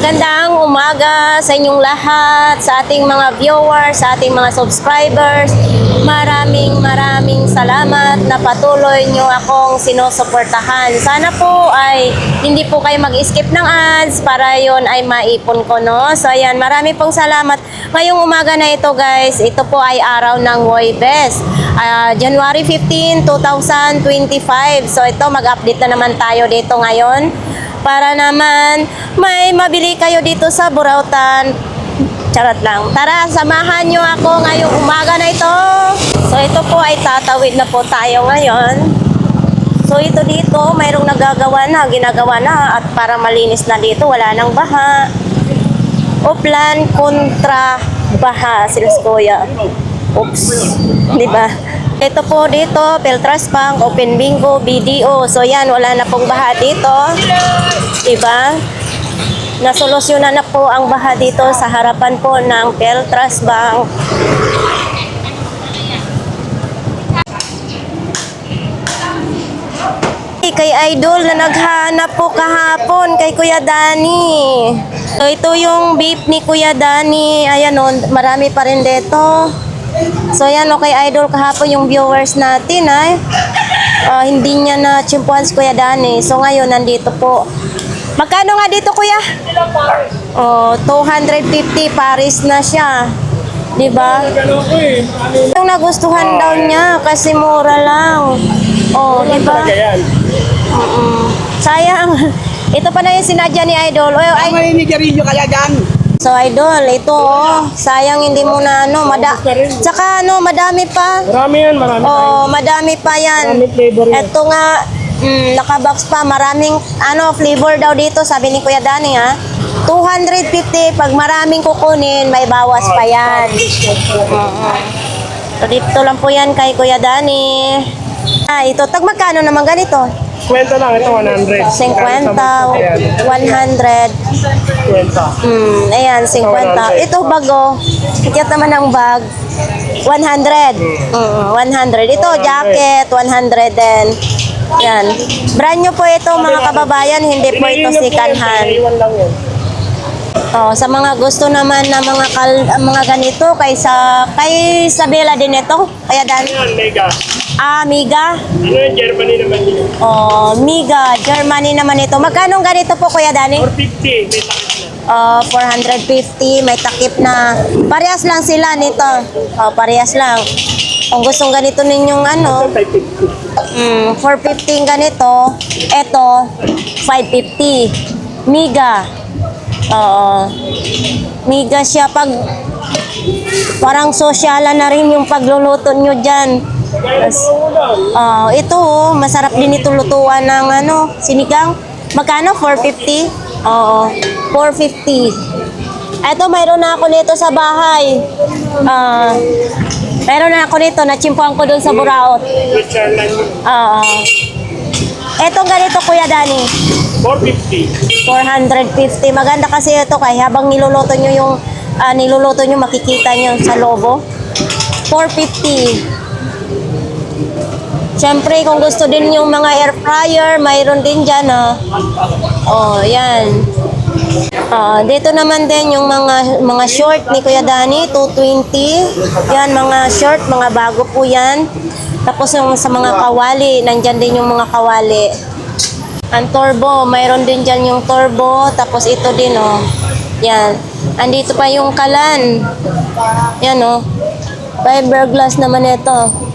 Magandang umaga sa inyong lahat, sa ating mga viewers, sa ating mga subscribers. Maraming salamat na patuloy nyo akong sinusuportahan. Sana po ay hindi po kayo mag-skip ng ads para yon ay maipon ko, no? So ayan, marami pong salamat. Ngayong umaga na ito guys, ito po ay araw ng Huwebes. January 15, 2025. So ito, mag-update na naman tayo dito ngayon para naman may mabili kayo dito sa Burautan. Charot lang. Tara, samahan nyo ako ngayong umaga na ito. So ito po ay tatawid na po tayo ngayon. So ito dito, mayroong ginagawa na at para malinis na dito, wala nang baha. Uplan kontra baha, sila kuya. Oops, di ba? Ito po dito, Peltras Bank, Open Bingo, BDO. So yan, wala na pong baha dito. Diba? Nasolusyonan na po ang baha dito sa harapan po ng Peltras Bank. Kay Idol na naghanap po kahapon kay Kuya Danny. So ito yung beef ni Kuya Danny. Ayan o, marami pa rin dito. So yan o, kay Idol kahapon yung viewers natin ay hindi niya na chimpuan si Kuya Danny. So ngayon nandito po. Magkano nga dito kuya? 250 Paris na siya. Diba? Yung nagustuhan daw niya kasi mura lang. Diba? Sayang. Ito pa na yung sinadya ni Idol. So Idol, ito sayang hindi mo na tsaka madami pa. Marami yan, marami. Madami pa yan. Marami flavor yan. Ito nga, nakabox pa, maraming flavor daw dito, sabi ni Kuya Danny ha. 250, pag maraming kukunin, may bawas pa yan. So dito lang po yan kay Kuya Danny. Ito, magkano naman ganito? 50 lang, ito 100. 50, 100. 50. Ayan, 50. Ito bago. Kiyat naman ang bag. 100. 100. Ito, jacket, 100 din. Yan. Brand new po ito mga kababayan, hindi po ito second hand. Sa mga gusto naman na mga ganito, kay Isabela din ito. Kaya Dan. Mega. Miga. Ano yung Germany naman yun? Miga, Germany naman ito. Magkano ganito po Kuya Danny? 450, may takip na. 450, may takip na. Parehas lang sila nito. Parehas lang. Kung gustong ganito ninyong 550. 450 ganito. Ito, 550. Miga. Miga siya parang sosyalan na rin yung pagluluto nyo dyan. Ito masarap din ito lutuan ng sinigang. Magkano? 450? 450. Ito, mayroon na ako nito sa bahay. Mayroon na ako nito, nachimpuan ko dun sa Buraot. Etong ganito Kuya Danny. 450. 450. Maganda kasi ito kaya habang niluluto nyo makikita nyo sa lobo. 450. Siyempre, kung gusto din yung mga air fryer, mayroon din dyan, yan. Dito naman din yung mga short ni Kuya Danny, 220. Yan, mga short, mga bago po yan. Tapos yung sa mga kawali, nandyan din yung mga kawali. Ang turbo, mayroon din dyan yung turbo. Tapos ito din, yan. Andito pa yung kalan. Yan, fiberglass naman ito.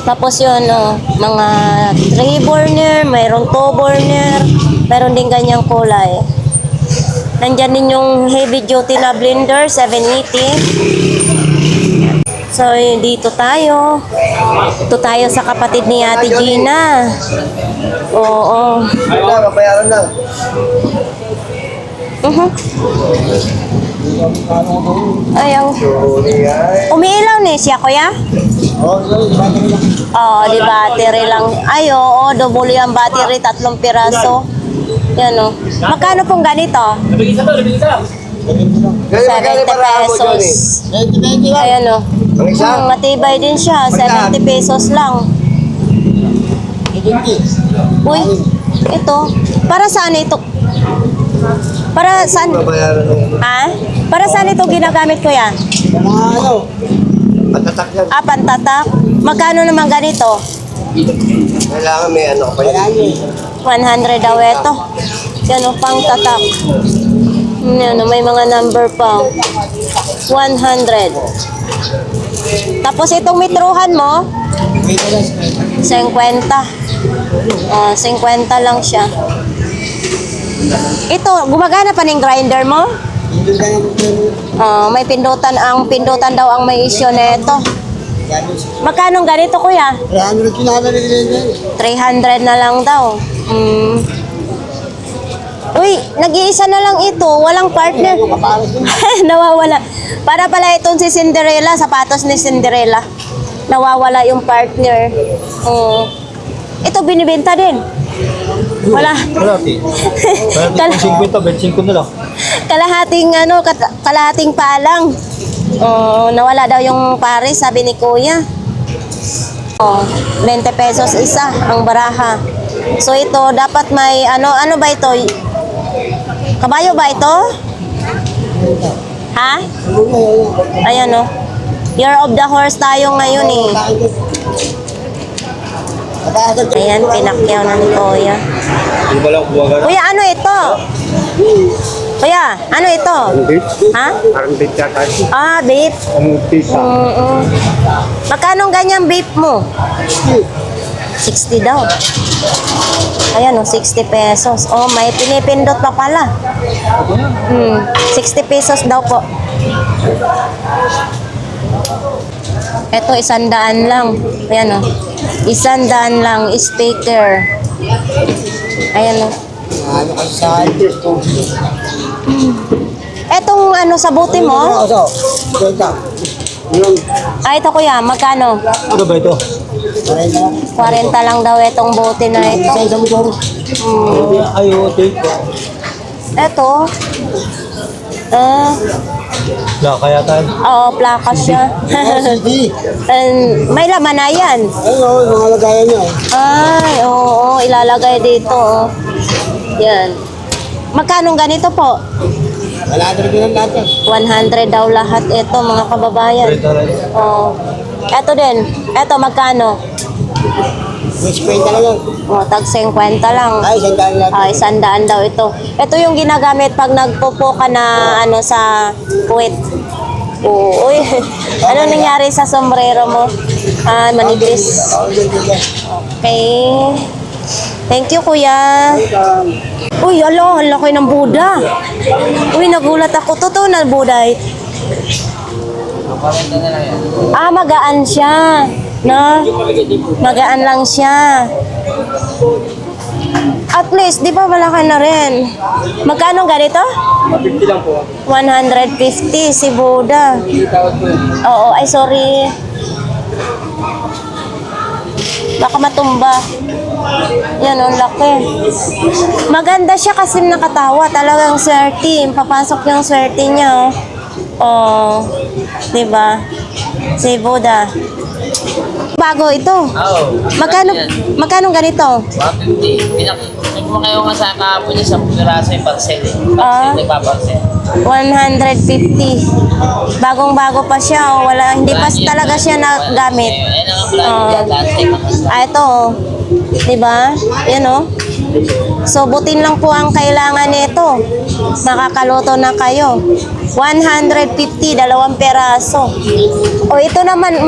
Tapos yun, mga 3 burner, mayroong 2 burner, mayroon din ganyang kulay. Nandyan din yung heavy duty na blender, 780. So, dito tayo. Ito tayo sa kapatid ni Ate Gina. Oo. Bayaran lang. Ayaw. Umiilaw ni siya, kuya? Di battery lang. Double yung battery, 3 piraso. Yan Magkano pong ganito? 70 pesos. Ayan matibay din siya. 70 pesos lang. Uy, ito. Para saan ito? Para saan? Ha? Para saan ito ginagamit, kuya? Mga ano, patatak yan. Ah, pantatak. Magkano naman ganito? Kailangan may ano pa yan. 100 daw ito. Yan o, pang tatak. Yan o, may mga number pa. 100. Tapos itong mitruhan mo, 50. 50 lang siya. Ito, gumagana pa ng grinder mo? May pindutan. Ang pindutan daw ang may issue nito. Magkano ganito, kuya? 300 na lang daw. Uy, nag-iisa na lang ito. Walang partner. Nawawala. Para pala itong si Cinderella, sapatos ni Cinderella. Nawawala yung partner. Ito binibenta din. Wala. Kalahati. Kalahati kung 50, 25 na lang. Kalahating palang. Nawala daw yung pares, sabi ni Kuya. 20 pesos isa ang baraha. So ito, dapat may ano ba ito? Kabayo ba ito? Ha? Ayan o. Year of the horse tayo ngayon eh. Ayan, pinakyaw na ni Kuya. Hindi ba lang buwagan? Kuya, ano ito? Kuya, ano ito? Ha? Parang bait yata. Ah, vape. Ang pisa. Magkano ganyang vape mo? 60 daw. Ayan o, 60 pesos. Oh, may pinipindot pa pala. 60 pesos daw po. Ito, 100 lang. Ayan o. 100 lang, speaker. Ayan o. Ano kasi sa akin? Etong ano sa buti mo? Ito kuya, magkano? Ano ba ito? 40 lang daw itong bote na ito. Isang motor. Ayo, take. Ito. Kaya tayo. Oo, plaka siya. May laman na yan. Ayun, mga lagayan niya. Ay, oo, ilalagay dito. Oh. Yan. Magkano ganito po? Wala din ang lahat. 100 daw lahat ito, mga kababayan. Oo. Ito din. Ito, magkano? Mas kwenta lang yan. Tag 50 lang. Ay, isang daan lang. 100 daw ito. Ito yung ginagamit pag nagpupo ka na ano sa puwit. Oo. Uy, ano nangyari sa sombrero mo? Manipis. Okay. Thank you, kuya. Uy, alo, ang laki ng Buddha. Uy, nagulat ako. Totoo na Buddha. Magaan siya. No? Magaan lang siya. At least, di ba malaki na rin? Magkano ganito? 50 lang po. 150 si Buddha. Oo, ay sorry. Baka matumba. Yan, ang laki. Maganda siya kasi nakatawa. Talagang swerte. Papasok yung swerte niya. Oh, di ba? Si Buddha. Bago ito. Oo. Magkano ganito? 150. Pinag mo kayo nga sa kahapon niya sa piraso yung parcel eh. Nagpaparsel. 150. Bagong-bago pa siya. Oh. Hindi pa talaga siya nagamit. Ayun ang plan niya. Lahat ay makasal. Ito, oh. Diba? Yan, oh. So, butin lang po ang kailangan nito. Makakaluto na kayo. 150, 2 peraso. O, ito naman,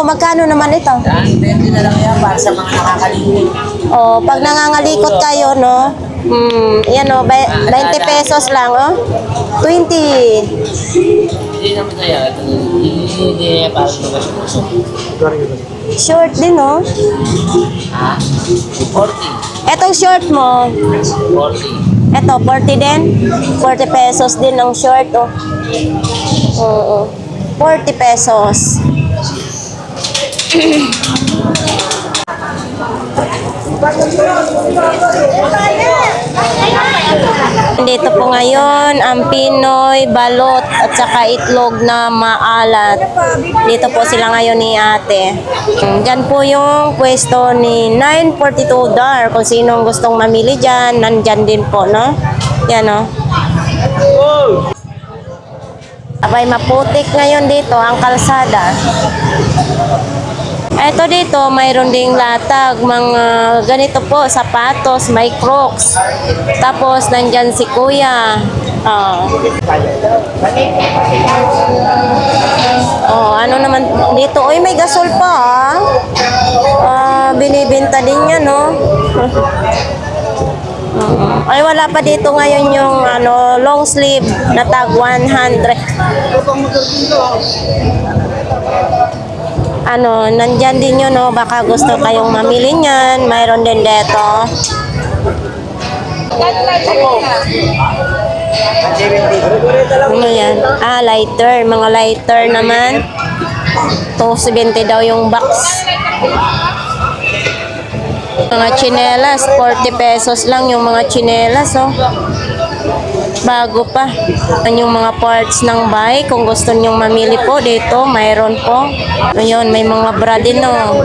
magkano naman ito? Yan, 20 na lang yan para sa mga nakakalimut. O, pag nangangalikot kayo, no? Yan, oh, 20 pesos lang, oh. 20. Hindi naman kaya. Hindi para sa mga puso. Short din, oh. Ha? 40. Etong short mo, 40. eto, 40 din. 40 pesos din ang short, oh. Oo. 40 pesos. Dito po ngayon ang Pinoy balot at saka itlog na maalat. Dito po sila ngayon ni ate. Diyan po yung pwesto ni 942 Dar. Kung sinong gustong mamili dyan, nandyan din po, no? Yan, no? Abay, maputik ngayon dito ang kalsada. Eto dito, mayroon ding latag, mga ganito po, sapatos, may crocs. Tapos, nandyan si kuya. Ano naman dito? Uy, may gasol pa binibinta din yan, no? Ay, wala pa dito ngayon yung long sleeve na tag 100. Nandyan din yun, no? Baka gusto kayong mamili niyan. Mayroon din dito. Ano yan? Lighter. Mga lighter naman. 270 daw yung box. Mga chinelas, 40 pesos lang yung mga chinelas, oh. Bago pa. Yung mga parts ng bike, kung gusto nyong mamili po dito, mayroon po. Ayun, may mga bra din, oh.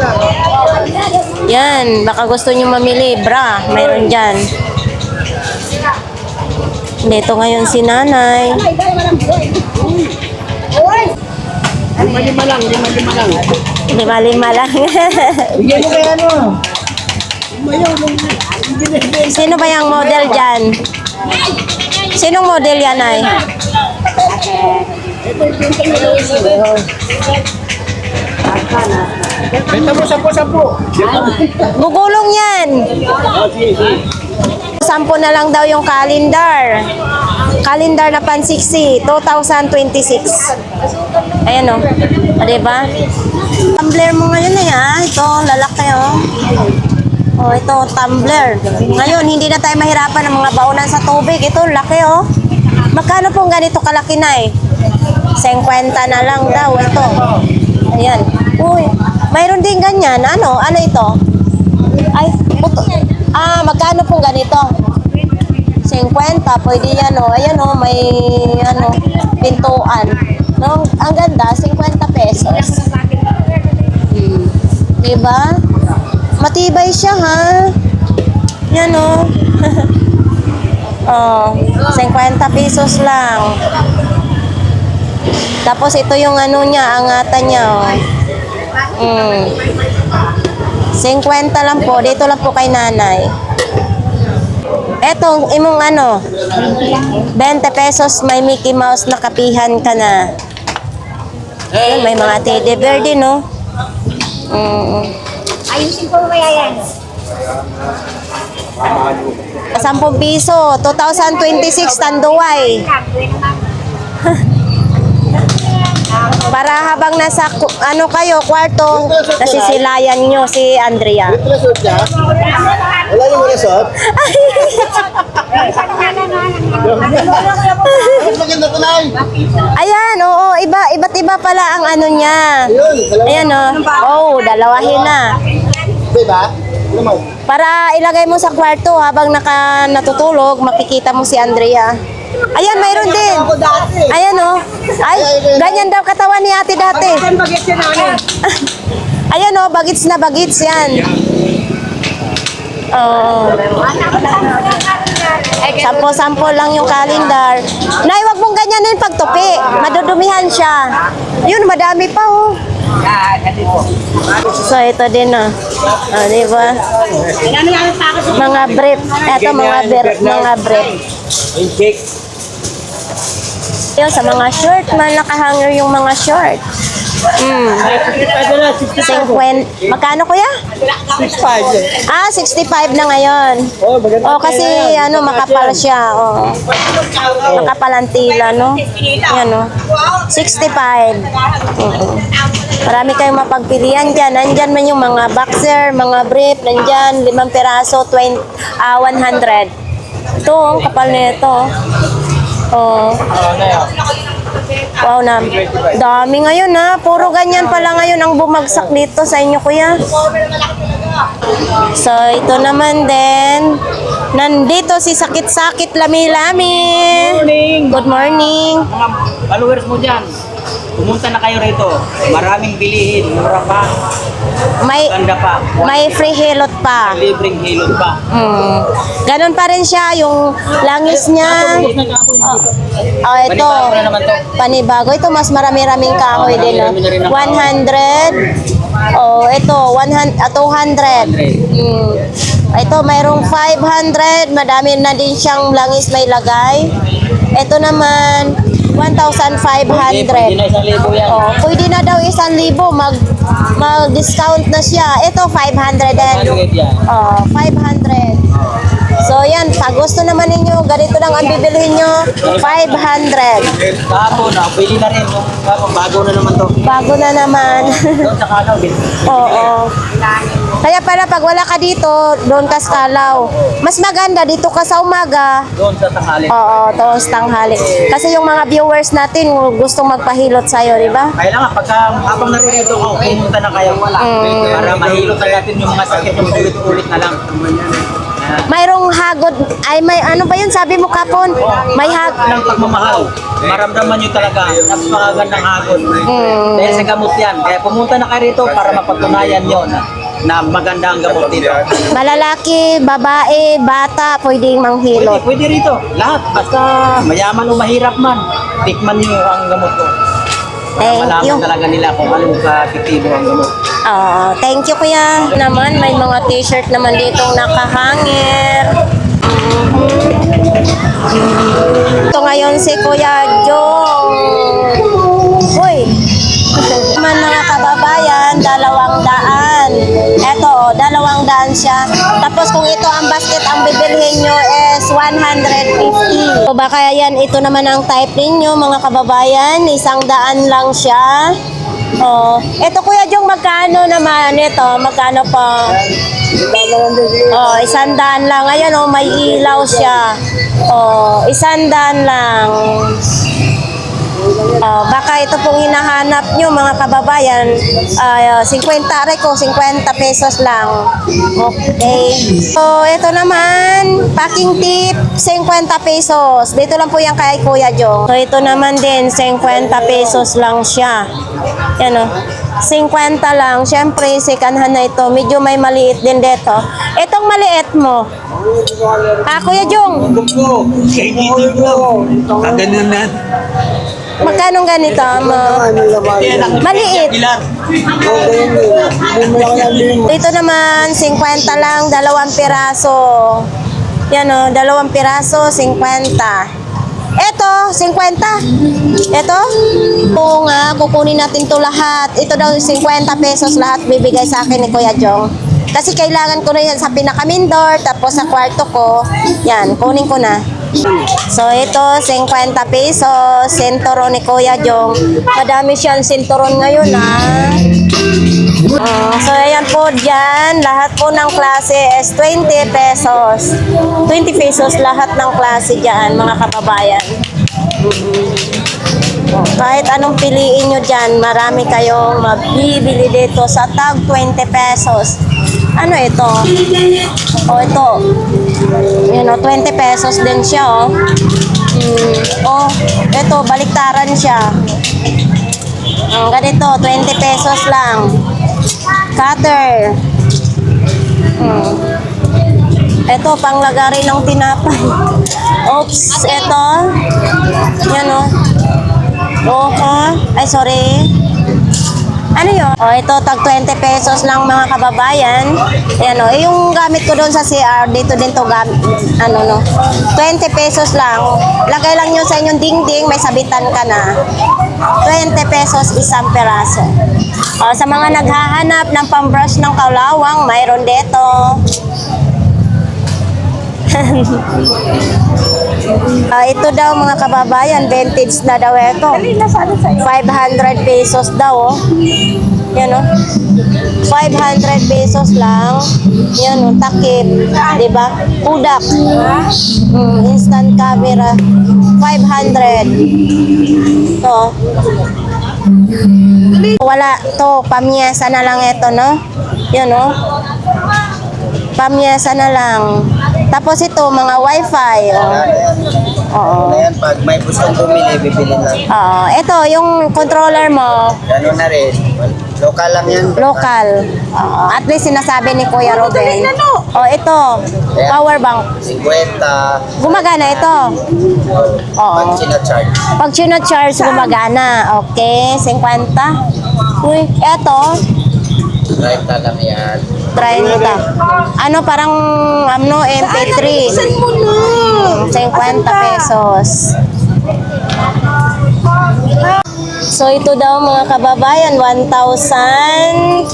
Yan, baka gusto nyong mamili, bra, mayroon dyan. Dito ngayon si nanay. Lima-lima lang. Lima-lima lang. Bigyan mo kaya ano? Sino ba yung model dyan? Sinong model yan, ay? Benta mo 10. Gugulong yan. 10 na lang daw yung calendar. Calendar na pan-60, 2026. Ayan, o. Diba? Tumbler mo ngayon na yan. Ito, lalaki, o. Ito, tumbler. Ngayon, hindi na tayo mahirapan ng mga baunan sa tubig. Ito, laki, oh. Magkano pong ganito kalaki na, 50 na lang daw, ito. Ayan. Uy, mayroon din ganyan. Ano ito? Ay, puto. Magkano pong ganito? 50, pwede yan, oh. Ayan, oh, may, pintuan. No, ang ganda, 50 pesos. Diba? Matibay siya, ha? Yan, oh. 50 pesos lang. Tapos ito yung niya, angatan niya, oh. 50 lang po. Dito lang po kay nanay. Etong imong 20 pesos, may Mickey Mouse na kapihan ka na. Yan, may mga teddy bear din, no? Ayusin ko kaya yan. 10 piso, 2026 Tanduay. Para habang nasa kayo, kwarto, nasisilayan nyo si Andrea. Wala yung resort? Maganda to, Nay. Ayan, oo, iba't iba pala ang niya. Ayan, oh, dalawahin na. Diba? Para ilagay mo sa kwarto habang natutulog, makikita mo si Andrea. Ayan, mayroon din. Ayan, oh. Ay, ganyan daw katawan ni ate dati. Ayan, oh, bagits na bagits yan. Oo. 10 lang yung calendar. Nay, wag mong ganyanin pagtupi. Madudumihan siya. Yun, madami pa, oh. So, ito din, oh. Di ba? Mga brief. Ito, mga brief. Yun, sa mga short, nakahanger yung mga short. 50. Magkano, kuya? 65. 65 na ngayon. Kasi makapal siya. Makapal ang tila, no? Yan, 65. Marami kayong mapagpilian dyan. Nandyan man yung mga boxer, mga brief. Nandyan, 5 peraso, 100. Ito, ang kapal na ito. Wow, dami ngayon, ha. Puro ganyan pala ngayon ang bumagsak dito sa inyo, kuya. So, ito naman din. Nandito si Sakit-Sakit Lami-Lami. Good morning. Mga followers mo dyan, pumunta na kayo rito. Maraming bilihin, mura pa, ganda pa, May free hilot pa. libreng hilot pa. Ganon pa rin siya, yung langis niya. Oh, ito. Panibago na naman to. Panibago. Ito, mas marami-raming kahoy din, no? Marami na rin ang 100. Oh, ito, 200. Ito, mayroong 500. Madami na din siyang langis may lagay. Ito naman, 1,500. Pwede na 1,000 yan. Oh, pwede na daw 1,000. Mag-discount na siya. Ito, 500 din. 100 yan. Oh, 500. So, yan. Pag gusto naman ninyo, ganito lang ang bibilihin nyo. 500. Kahapon, pwede na rin. Yung kahapon, bago na naman to. Bago na naman. Doon sa Kalaw, din. Oo. Kaya pala, pag wala ka dito, doon ka sa Kalaw. Mas maganda, dito ka sa umaga. Doon sa tanghali. Oo, toos tanghali. Kasi yung mga viewers natin gustong magpahilot sa'yo, di ba? Kailangan, pagka habang narito ako, pumunta na kayo. Para mahilot na natin yung mga sakit yung ulit-ulit na lang. Mayroong hagod, ay may ano ba yun sabi mo kapon? May hagod. Ng pagmamahal. Maramdaman nyo talaga. Napakagandang hagod. Dahil sa gamot yan. Kaya pumunta na kayo rito para mapatunayan nyo na maganda ang gamot dito. Malalaki, babae, bata, pwedeng manghilot. Pwede rito. Lahat. Basta mayaman o mahirap man. Tikman nyo ang gamot ko. Para Thank malaman you. talaga nila kung anong kakitibo ang gamot. Thank you kuya. Naman, may mga t-shirt naman ditong nakahangir. Ito ngayon si Kuya Jong. Uy! Naman mga kababayan, 200. Eto, 200 siya. Tapos kung ito ang basket, ang bibilhin nyo is 150. O baka yan, ito naman ang type ninyo mga kababayan. 100 lang siya. Oh, ito Kuya Jong, magkano naman ito? Magkano pa? Oh, 100 lang. Ayan oh, may ilaw siya. Oh, 100 lang. Oh, baka ito pong hinahanap nyo mga kababayan, 50 reko, 50 pesos lang. Okay. So, ito naman, packing tip, 50 pesos. Dito lang po yan kay Kuya Jong. So, ito naman din, 50 pesos lang siya. Yan o. 50 lang. Siyempre, second hand na ito. Medyo may maliit din dito. Itong maliit mo. Kuya Jong, Ganyan na. magkano ganito mo? Maliit. Ito naman, 50 lang, 2 piraso. Yan o, 2 piraso, 50. Ito, 50. Ito? Oo nga, kukunin natin to lahat. Ito daw, 50 pesos lahat bibigay sa akin ni Kuya Jong. Kasi kailangan ko na yan sa pinakamindor, tapos sa kwarto ko. Yan, kunin ko na. So, ito, 50 pesos. Sinturon ni Kuya Jong. Madami siyang sinturon ngayon, ha? So, ayan po dyan. Lahat po ng klase is 20 pesos. 20 pesos lahat ng klase dyan, mga kababayan. Kahit anong piliin nyo dyan, marami kayong mabibili dito sa tag 20 pesos. Ano ito? O, ito. Yan o, 20 pesos din siya, o. Ito, baliktaran siya. Ganito, 20 pesos lang. Cutter. Ito, panglagari ng tinapay. Oops, ito. Yan o. Ay, sorry. Ano yun? Ito, tag 20 pesos lang mga kababayan. Ayan o, yung gamit ko doon sa CR, dito din to gamit. 20 pesos lang. Lagay lang nyo sa inyong dingding, may sabitan ka na. 20 pesos isang peraso. Sa mga naghahanap ng pambrush ng kalawang, mayroon dito. Ito daw mga kababayan, vintage na daw ito. 500 pesos daw, oh. Yan, oh. 500 pesos lang. Yan, oh, takip. Diba? Pudak. Instant camera. 500. To. Wala. To, pamyesa na lang ito, no? Yan, oh. Pamyesa na lang. Tapos ito, mga wifi. Oo. Ayan, pag may gustong bumili, bibili na. Ito, yung controller mo. Gano'n na rin. Local lang yan. Local. At least sinasabi ni Kuya Ruben. Oh, ito. Power bank. 50. Gumagana ito. Oo. Sina-charge. Pag sino-charge, gumagana. Okay, 50. Uy, eto. 30 lang yan. 30. Ano, parang, MP3. 50 pesos. So, ito daw mga kababayan, 1,500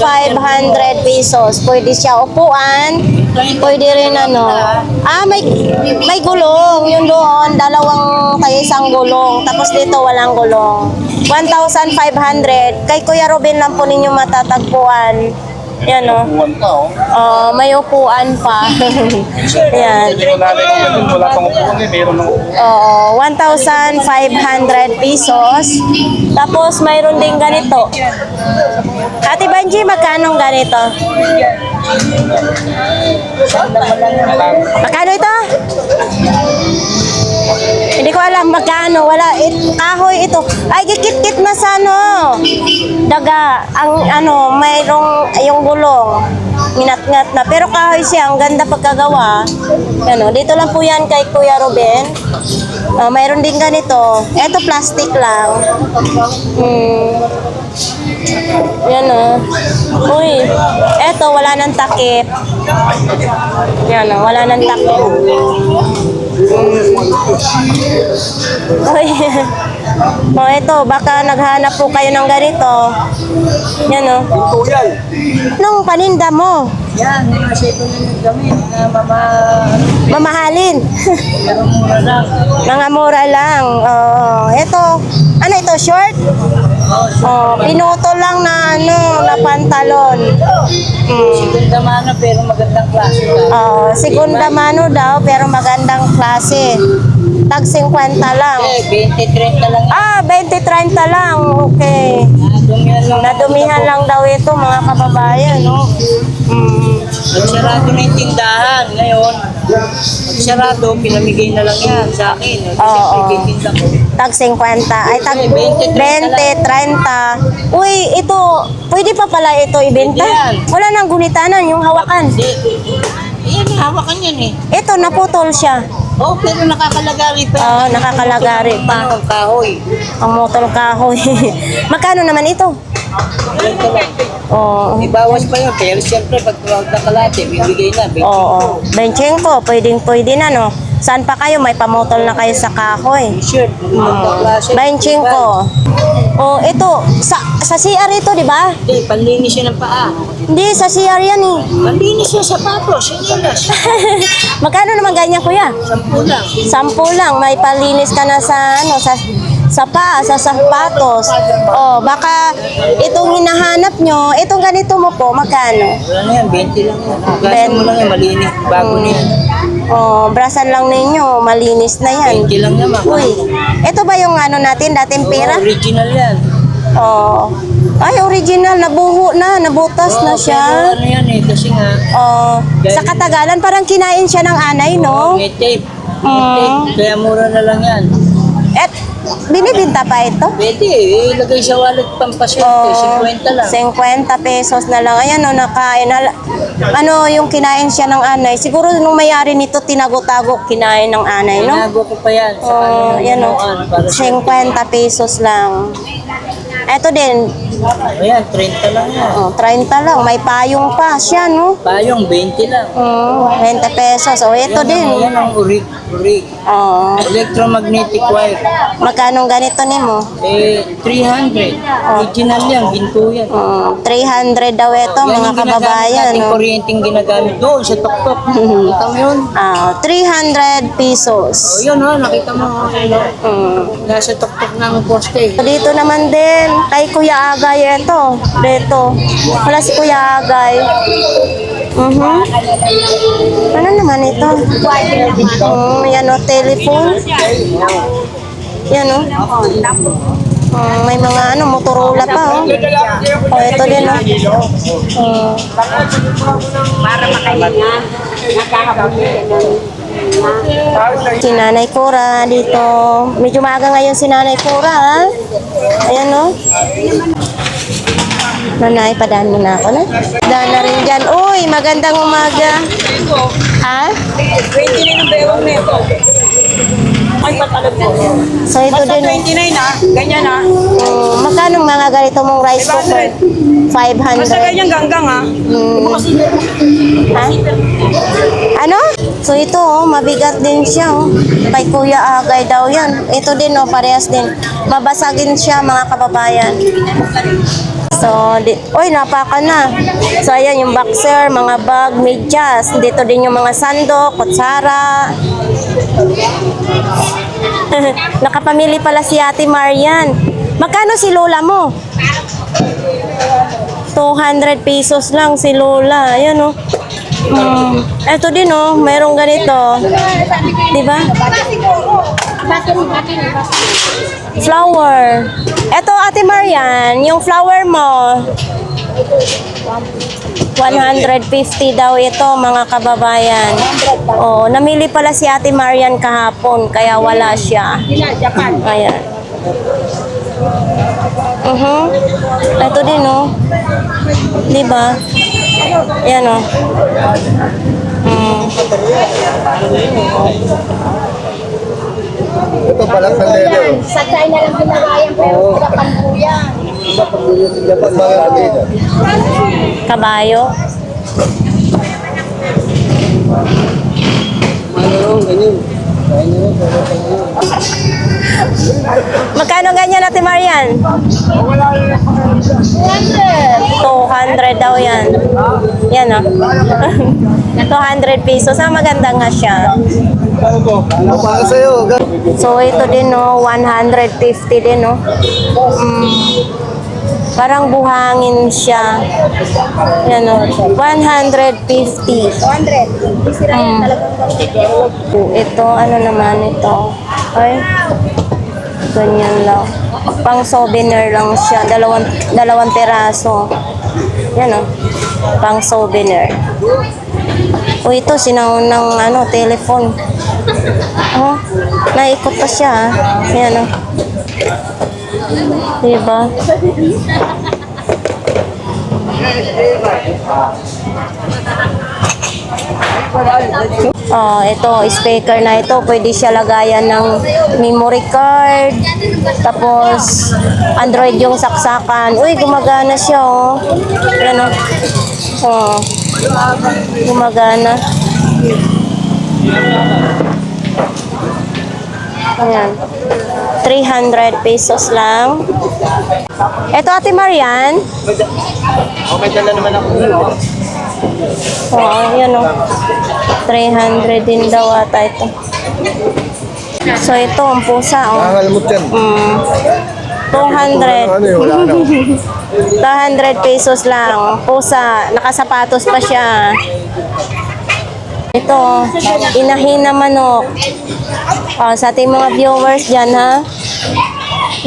pesos. Pwede siya upuan. Pwede rin ano. May gulong. Yung doon, dalawang tayo isang gulong. Tapos dito, walang gulong. 1,500. Kay Kuya Ruben lang po ninyo matatagpuan. Yan o. May upuan pa. Yan. Wala pang upuan eh, meron ng Oo, 1,500 pesos. Tapos mayroon din ganito. Ate Banji, magkano ganito? Magkano ito? Hindi ko alam magkano. Wala. Kahoy ito. Ay, kikit-kit na sa ano. Daga. Ang ano, mayroong yung gulong. Minat-ngat na. Pero kahoy siya. Ang ganda pagkagawa. Ano, dito lang po yan kay Kuya Ruben. Mayroon din ganito. Ito plastic lang. Yan o. Uy. Eto, wala nang takip. Yan o, wala nang takip. Uy. Ito, baka naghanap po kayo ng ganito. Yan o. Nung paninda mo. Yan, kasi ito na yung gamit na Mamahalin. mura lang. Mga mura lang. Oo. Ito, ano ito, short? Pinutol lang na ano, na pantalon. Segunda mano pero magandang klase lang. Segunda mano daw, pero magandang klase. Tag 50 lang. 20-30 lang yan. 20-30 lang. Okay. Nadumihan lang daw ito, mga kababayan, no? Nagsarado na yung tindahan. Ngayon, nagsarado, pinamigay na lang yan sa akin. Siyempre, titinda ko. Tag 50. Ay, tag 20, 30. Uy, ito, pwede pa pala ito ibenta? Pwede yan. Wala nang gunitanan, yung hawakan. Yan, hawakan yan eh. Ito, naputol siya. Pero nakakalagari pa. Nakakalagari pa. Ang kahoy. Ang motor kahoy. Magkano naman ito? Ganito lang. Ibawas pa yun. Pero siyempre, pag tuwag na kalate, bibigay na. Oo. Benching ko, pwede na, no? Saan pa kayo? May pamotol na kayo sa kahoy. T-shirt, magandang klase. Benching ko. Ito, sa CR ito, di ba? Hindi, panlinis siya ng paa. Hindi, sa CR yan eh. Panlinis siya sa pato, sinilas. Magkano naman ganyan, kuya? 10 lang. 10 lang. May palinis ka na sa, ano, sa paa, sa sapatos. Baka itong hinahanap nyo, itong ganito mo po, magkano? Wala na yan, 20 lang yan. Gaso mo lang yan, malinis. Bago na yan. Brasan lang ninyo, malinis na yan. 20 lang naman. Uy, ito ba yung ano natin, dating pera? Original yan. Ay, original, nabuho na, nabutas na Pero siya. ano yan eh, kasi nga, Sa katagalan, parang kinain siya ng anay, no? may tape. May tape. Kaya mura na lang yan. At binibinta pa ito? Pwede eh, ilagay sa wallet pampasyente, 50 lang. 50 pesos na lang. Ayan, no, nakain. Ano, yung kinain siya ng anay. Siguro nung may-ari nito, tinago-tago kinain ng anay, no? Tinago ko pa yan. Sa kanya Yan, no? para sa 50 pesos lang. Ito din, Ayan, 30 lang yan. 30 lang. May payong pa siya, no? Payong, 20 lang. 20 pesos. Ito din. Yan ang urig. Electromagnetic wire. Magkano ganito nimo? 300. Original yan, ginto yan. 300 daw ito, Yan mga yung kababayan. nating No? kuryenteng ginagamit doon sa tuktok. Nakita mo yun? 300 pesos. Yun nakita mo. Nasa tuktok ng poste. Dito naman din, kay Kuya Agay ito. Dito. Wala si Kuya Agay. Ano naman ito? Yan o, telephone. Yan o. May mga Motorola pa ito din Si Nanay Cora dito. Medyo maaga ngayon si Nanay Cora, ha? Ayan, no? Nanay, padaan mo na ako na. Daan na rin dyan. Uy, magandang umaga. Ha? 29 ang bewang nito. Ay, patalog mo. So ito Basta din. 29 ah. Ganyan ah. Magkano mga ganito mong rice cooker? 500. Basta ganyan ganggang ah. Ha? Ano? So ito mabigat din siya Kay Kuya Agay daw yan. Ito din parehas din. Babasagin siya mga kababayan. So, oy, napaka na. So, ayan yung boxer, mga bag, medyas. Dito din yung mga sandok, kutsara. Nakapamili pala si Ate Marian. Magkano si Lola mo? 200 pesos lang si Lola. Ayan Ito din mayroong ganito. Diba? Flower. Ito Ate Marian, yung flower mo. 150 daw ito mga kababayan. Namili pala si Ate Marian kahapon kaya wala siya. Ayan. Ito din Diba? Ayan Ito pala sa lelo. Sa China lang pinagayan pero pinapan po yan. Dapat mga dito. Kabayo. Magkano ganyan Ate Marian? 200 daw yan. Yan 200 pesos. Maganda nga siya. Para sa'yo. So ito din 150 din Parang buhangin siya. Yan 150. 200. Sira yan talagang Ito, ano naman ito? Ay, ganyan lang. Pang souvenir lang siya. Dalawang peraso. Yan pang souvenir. Ito, sinaunang telephone. Naikot pa siya. Yan Diba? Ito, speaker na ito. Pwede siya lagayan ng memory card. Tapos, Android yung saksakan. Uy, gumagana siya, Yan, gumagana. Ayan. 300 pesos lang. Ito, Ate Marian. Okay, dala naman ako. Yan 300 din daw ata ito. So, ito, ang pusa, Nangalimot yan. 200. Wala na. 200 pesos lang. Pusa, nakasapatos pa siya. Ito, inahin na manok. Sa ating mga viewers dyan, ha?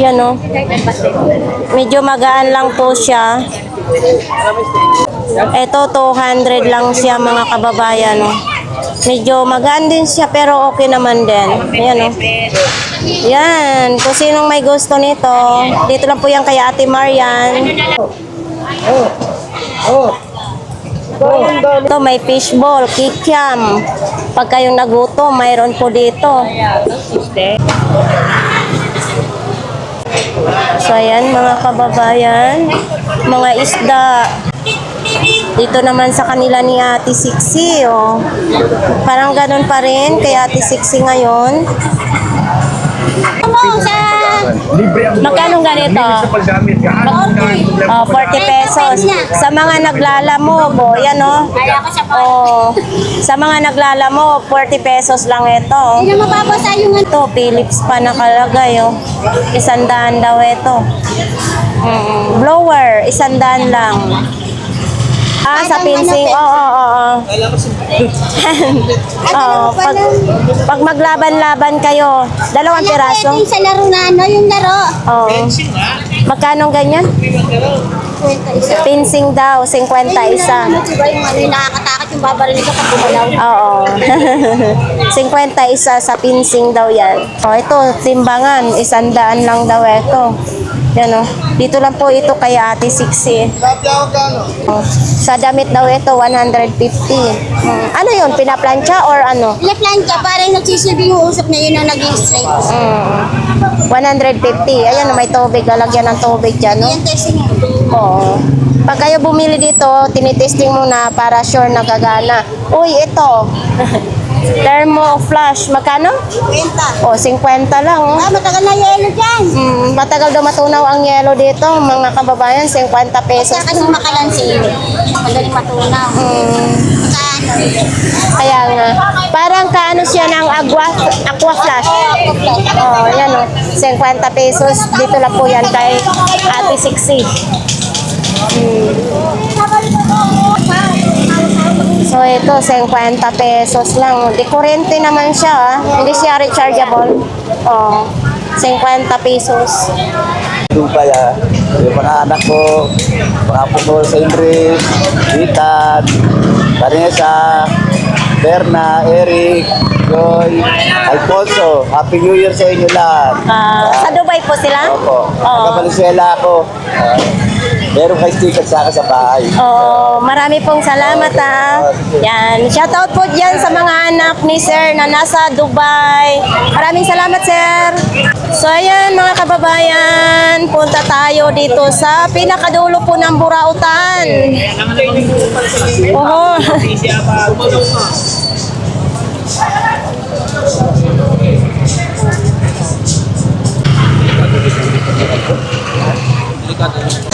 Yan, medyo magaan lang po siya. Ito, 200 lang siya, mga kababayan, Medyo magaan din siya, pero okay naman din. Yan, Yan, kung sinong may gusto nito, dito lang po yan kay Ate Marian. Ito, may fishball, kikiam. Pag kayong nagutom, mayroon po dito. So, ayan, mga kababayan, mga isda. Dito naman sa kanila ni Ate Siksi, Parang ganun pa rin kay Ate Siksi ngayon. Magkano ganito? 40 pesos. Sa mga naglalamob, yan sa mga naglalamob, 40 pesos lang ito. Hindi na mababasa yung Ito, Philips pa nakalagay, 100 daw ito. Blower, 100 lang. Sa pinsing, pag maglaban-laban kayo, 2 piraso. Sa laro na yung laro. Magkano ganyan? Pinsing daw, 50 isa. Diba yung nakakatakot yung babarilin ka pag gumalaw. Oo. 50 isa sa pinsing daw yan. Ito, timbangan, 100 lang daw ito. Yan o. Dito lang po ito kay Ate Sixi. Oh, sa damit daw ito, 150. Ano yun? Pinaplansya or ano? Pinaplancha, parang nagsisilbing usok na yun ang naging straight. 150. Ayan, may tubig. Lalagyan ng tubig dyan, no? Yan testing mo. Oo. Pag kayo bumili dito, tinitesting muna para sure na gagana. Uy, ito. Thermo flash. Magkano? Kwenta. O, 50 lang. Oh. Matagal na yelo dyan. Matagal daw matunaw ang yelo dito, mga kababayan. 50 pesos. Kaya kasi makalansin. Magaling matunaw. Magkano? Kaya nga. Parang kaano siya ng aqua flash. Oh, yan o. 50 pesos. Dito lang po yan kay Ate Sixi. So ito, 50 pesos lang. Di kurente naman siya, hindi siya rechargeable. Oh, 50 pesos. Doon kaya, yung mga anak ko, mga puno sa Ingrid, Ethan, Vanessa, Berna, Eric, Joy, Alfonso. Happy New Year sa inyo lahat. Sa Dubai po sila? Opo. Oo. Nagkabalisela ako. Meron kayo sticker sa akin sa bahay. Oo, marami pong salamat ha. Yan, shoutout po dyan sa mga anak ni Sir na nasa Dubai. Maraming salamat, Sir. So ayan mga kababayan, punta tayo dito sa pinakadulo po ng Burautan. Oo.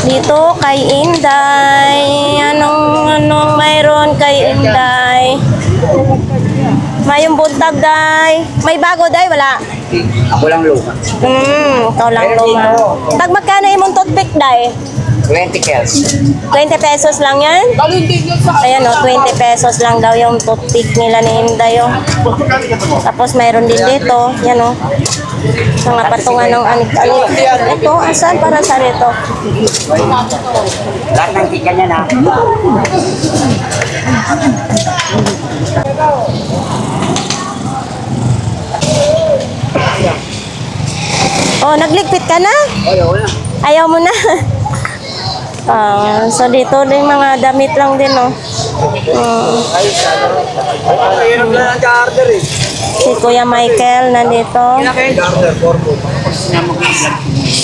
Dito kay Inday. Anong mayroon kay Inday? Mayong buntag, Day. May bago, Day? Wala. Ako lang luma. Ikaw lang luma. Tag magkano imong toothpick, Day? 20 kels. 20 pesos lang yan? Ayan o, 20 pesos lang daw yung toothpick nila ni Inday o. Tapos mayroon din dito, yan o. Mga patungan ng anik-anik. Ito, asan para sa rito? Lahat ng tika niya na. Oh, nagligpit ka na? Ayaw na. Ayaw mo na? So dito din mga damit lang din, no? Mahirap na ang charter eh. Si Kuya Michael nandito.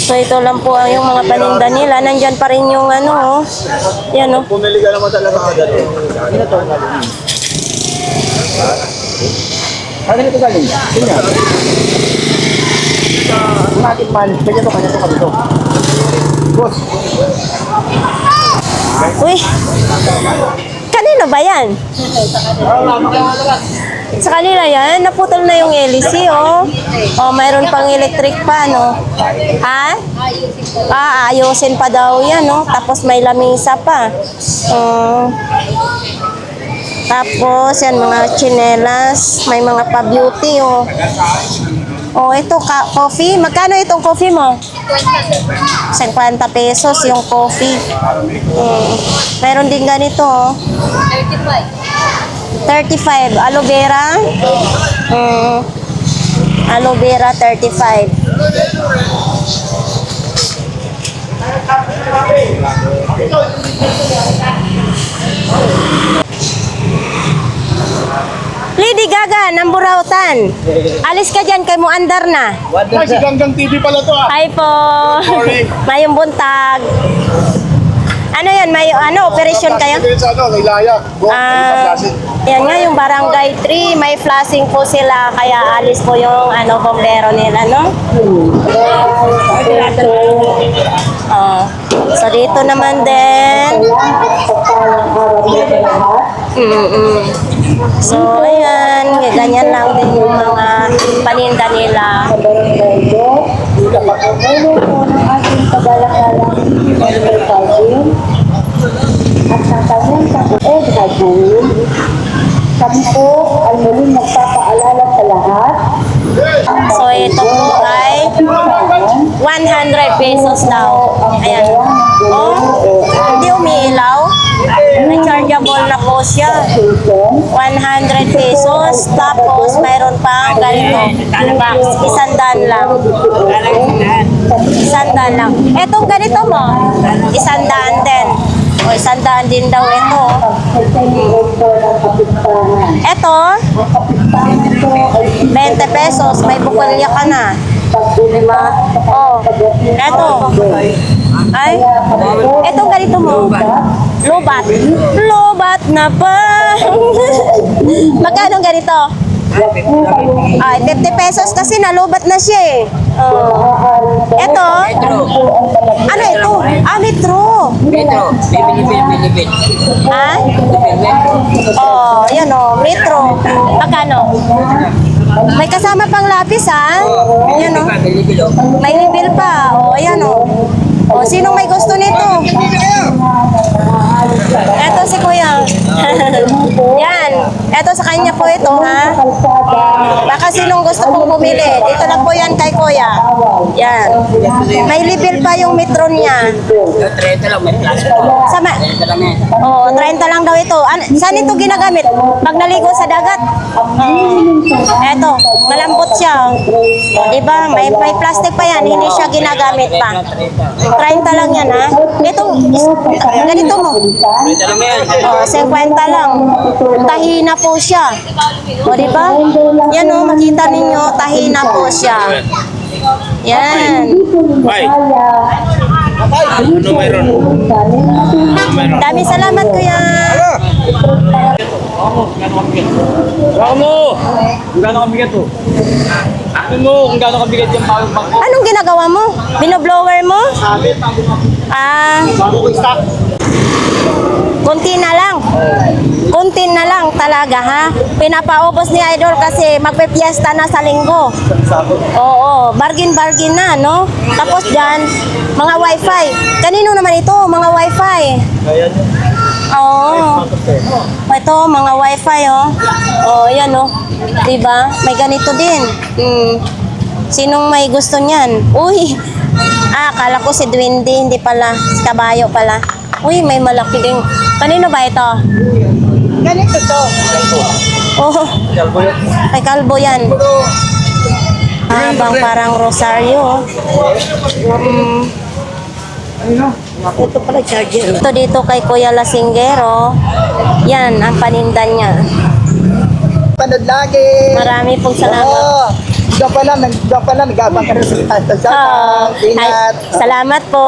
So ito lang po ang yung mga paninda nila. Nandyan pa rin yung ano, oh. Yan, oh. Pumili ka naman talaga agad. Ano nito galing? Sino? Natin man. Kanya to dito. Boss. Uy! Kanino ba yan? Sa kanila yan, naputol na yung LEC, oh. Oh, mayroon pang electric pa, no? Ha? Ayusin pa daw yan, no? Tapos may lamisa pa. Tapos, yan, mga chinelas. May mga pa-beauty, oh. Oh, ito, coffee. Magkano itong coffee mo? 50 pesos yung coffee. Meron din ganito, oh. 35. Aloe vera. Aloe vera, 35. Lady Gaga ng Burautan. Alis ka dyan, kay mo andar na. Ay, si Ganggang TV pala to ah. Hi po. Mayong buntag. Ano yan? May operation kayo? Sa ano, Laylaya. Yan nga, yung Barangay 3, may flashing po sila, kaya alis po yung bombero nila, no? So dito naman din. So ayan, ganyan lang din yung mga paninda nila. Kami po ay muling nagpapaalala sa lahat. So ito po ay 100 pesos daw. Ayan. Oh, hindi umiilaw. Rechargeable Available na po siya. 100 pesos. Tapos, mayroon pa ganito. Box. 100 lang. 100 lang. Etong ganito mo, 100 din. O, 100 din daw ito. Ito, 20 pesos. May bukalya ka na. Diba? Oh, eto. Ay, etong ganito mo. Lobat. Lobat na pa. Magkano ganito? Ay, 50 pesos kasi nalubat na siya eh. Oh. Ito? Ano ito? Ah, metro. Metro, bibili. Ha? Oh, yan oh, metro. Magkano? May kasama pang lapis ha? Yan oh. May libil pa. Oh, ayan oh. Oh, sinong may gusto nito? Eto si Kuya. Yan. Eto sa kanya po ito, ha? Baka sinong gusto pong bumili. Dito lang po yan kay Kuya. Yan. May libil pa yung metro niya. 30 lang, may plus po. Sama. 30 lang yan. Oo, 30 lang daw ito. Saan ito ginagamit? Pag naligo sa dagat? Eto, malambot siya. O, diba? May plastic pa yan. Hindi siya ginagamit pa. 30 lang yan, ha? Ganito mo. 30 lang yan. O, 50 lang. Tahina po siya. O, diba? Yan o, makita ninyo, tahina po siya. Yan. Ano mayroon? Dami salamat, Kuya. Saka mo! Kung gano'ng kabigat to? Ano mo kung gano'ng kabigat yung bawang bangko? Anong ginagawa mo? Binoblower mo? Ah, kunti na lang. Kunti na lang talaga, ha? Pinapaubos ni Idol kasi magpe-fiesta na sa linggo. Oo, bargain na, no? Tapos dyan, mga wifi. Kanino naman ito? Mga wifi. Kaya nyo. Oo. Ito, mga wifi, oh. Oh, yan, oh. Diba? May ganito din. Sinong may gusto niyan? Uy! Akala ko si Dwindy, hindi pala. Si Kabayo pala. Uy, may malaki din. Kanino ba ito? Ganito to. Oh, kay Kalbo yan. Habang parang rosaryo. Ito pala charger. Ito dito kay Kuya Lasinggero. Yan, ang paninda niya. Panood lagi. Marami pong salamat. Oo. Diyan pala, nag-abang ka rin sa Ah, Ingat. ay, salamat po.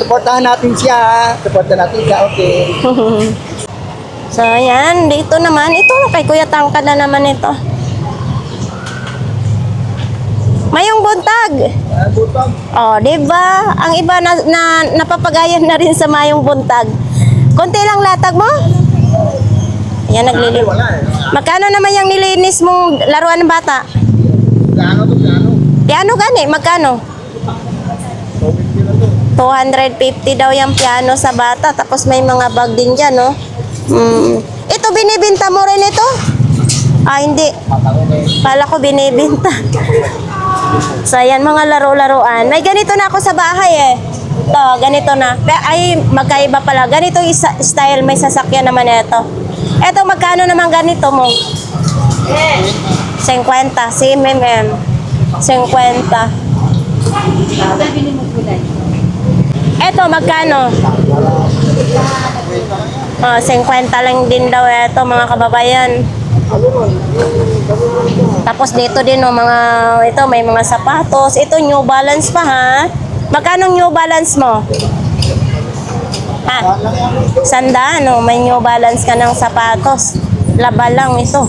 Supportahan natin siya. Supportahan natin siya, okay. So, ayan. Dito naman. Ito, kay Kuya Tangkad na naman ito. Mayong buntag. Oh, di ba? Ang iba na napapagayan na rin sa mayong buntag. Konti lang latag mo? Ayan, naglilinis. Magkano naman yung nilinis mong laruan ng bata? Piano gani? Magkano? 250 daw yung piano sa bata. Tapos may mga bag din dyan, no? Ito, binibinta mo rin ito? Ah, hindi. Kala ko binibinta. So, ayan, mga laro-laruan. May ganito na ako sa bahay, eh. Ito, ganito na. Ay, magkaiba pala. Ganito yung style, may sasakyan naman ito. Ito, magkano naman ganito mo? 50. Si MM. 50. Ito, magkano? Oh, 50 lang din daw ito, mga kababayan. Tapos dito din, oh, ito, may mga sapatos. Ito, New Balance pa, ha? Magkano New Balance mo? Ha? 100, oh, may New Balance ka ng sapatos. Laba lang ito.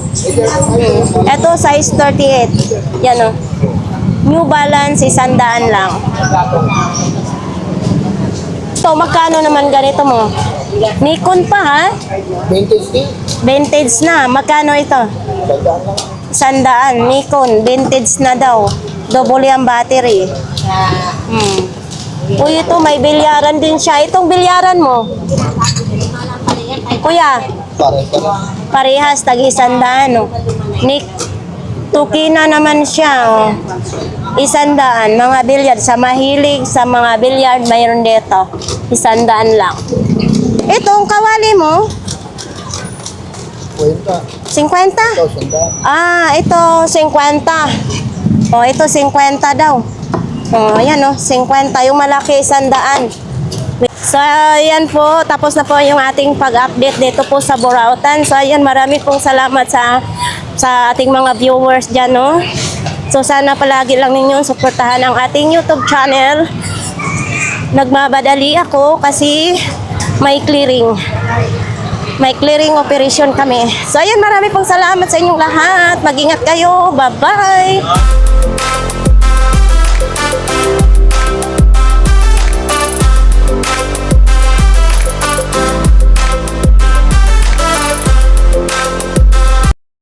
Ito, size 38. Yan, oh. New Balance, 100 lang. Ito, magkano naman ganito mo? Nikon pa, ha? Vintage na. Magkano ito? 100. Nikon. Vintage na daw. Double yung battery. Uy, ito, may bilyaran din siya. Itong bilyaran mo? Kuya, parehas, tag-100. Oh. Tukina naman siya. Oh. 100. Mga bilyard. Sa mahilig, sa mga bilyard, mayroon dito. 100 lang. Itong kawali mo, 50? Ah, ito 50. Oh, ito 50 daw. Oh, ayan oh, 50. Yung malaki, 100. So, ayan po. Tapos na po yung ating pag-update dito po sa Burautan. So, ayan, marami pong salamat sa ating mga viewers dyan, no? So, sana palagi lang ninyong suportahan ang ating YouTube channel. Nagmabadali ako kasi may clearing. May clearing operation kami. So, ayan, marami pong salamat sa inyong lahat. Mag-ingat kayo. Bye-bye!